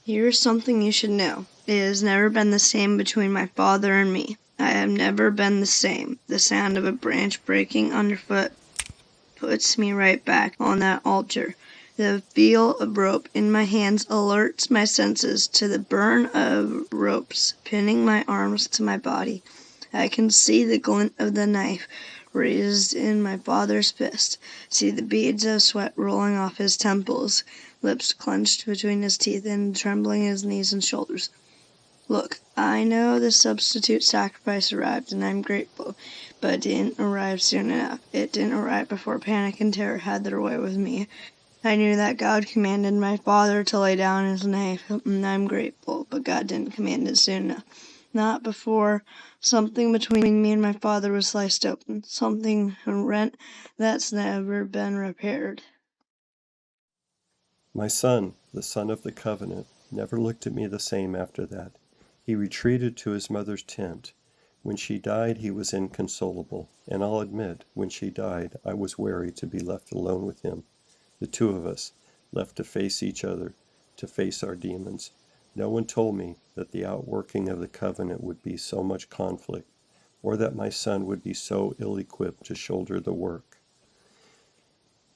Here's something you should know. It has never been the same between my father and me. I have never been the same. The sound of a branch breaking underfoot puts me right back on that altar. The feel of rope in my hands alerts my senses to the burn of ropes pinning my arms to my body. I can see the glint of the knife raised in my father's fist, see the beads of sweat rolling off his temples, lips clenched between his teeth and trembling his knees and shoulders. Look, I know the substitute sacrifice arrived, and I'm grateful, but it didn't arrive soon enough. It didn't arrive before panic and terror had their way with me. I knew that God commanded my father to lay down his knife, and I'm grateful, but God didn't command it soon enough. Not before something between me and my father was sliced open, something rent that's never been repaired. My son, the son of the covenant, never looked at me the same after that. He retreated to his mother's tent. When she died, he was inconsolable, and I'll admit, when she died, I was wary to be left alone with him. The two of us, left to face each other, to face our demons. No one told me that the outworking of the covenant would be so much conflict, or that my son would be so ill-equipped to shoulder the work.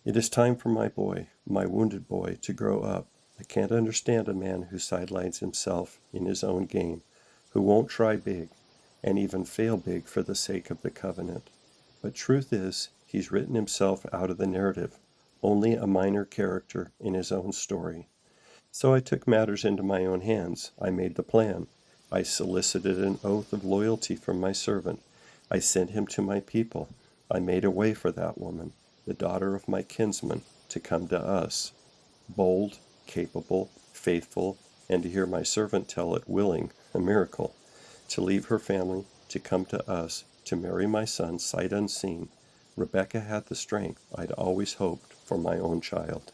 It is time for my boy, my wounded boy, to grow up. I can't understand a man who sidelines himself in his own game, who won't try big, and even fail big for the sake of the covenant. But truth is, he's written himself out of the narrative, only a minor character in his own story. So I took matters into my own hands. I made the plan. I solicited an oath of loyalty from my servant. I sent him to my people. I made a way for that woman, the daughter of my kinsman, to come to us. Bold, capable, faithful, and to hear my servant tell it, willing, a miracle, to leave her family, to come to us, to marry my son sight unseen. Rebekah had the strength I'd always hoped for my own child.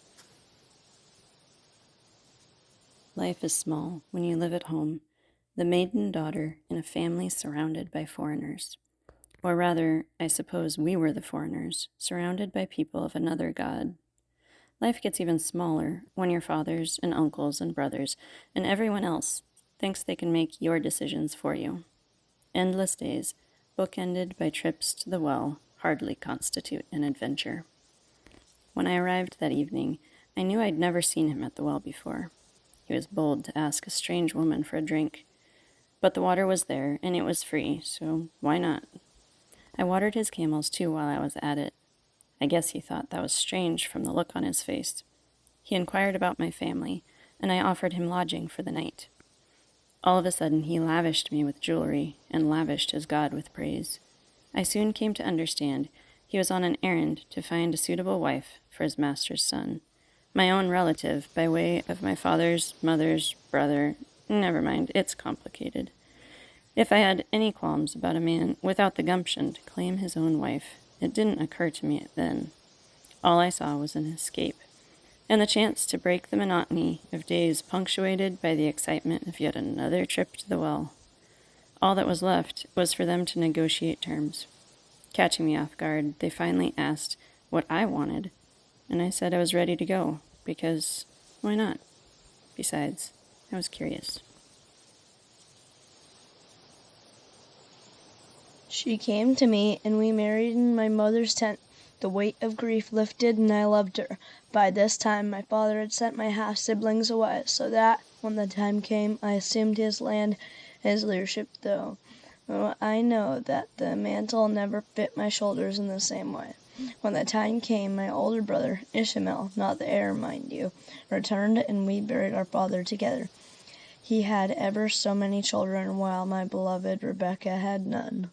Life is small when you live at home, the maiden daughter in a family surrounded by foreigners. Or rather, I suppose we were the foreigners, surrounded by people of another God. Life gets even smaller when your fathers and uncles and brothers and everyone else thinks they can make your decisions for you. Endless days, bookended by trips to the well, hardly constitute an adventure. When I arrived that evening, I knew I'd never seen him at the well before. He was bold to ask a strange woman for a drink. But the water was there, and it was free, so why not? I watered his camels too while I was at it. I guess he thought that was strange from the look on his face. He inquired about my family, and I offered him lodging for the night. All of a sudden he lavished me with jewelry, and lavished his God with praise. I soon came to understand he was on an errand to find a suitable wife for his master's son. My own relative, by way of my father's, mother's, brother. Never mind, it's complicated. If I had any qualms about a man without the gumption to claim his own wife, it didn't occur to me then. All I saw was an escape, and the chance to break the monotony of days punctuated by the excitement of yet another trip to the well. All that was left was for them to negotiate terms. Catching me off guard, they finally asked what I wanted, and I said I was ready to go, because why not? Besides, I was curious. She came to me, and we married in my mother's tent. The weight of grief lifted, and I loved her. By this time my father had sent my half-siblings away, so that, when the time came, I assumed his land, his leadership, though I know that the mantle never fit my shoulders in the same way. When the time came, my older brother, Ishmael, not the heir, mind you, returned, and we buried our father together. He had ever so many children, while my beloved Rebekah had none.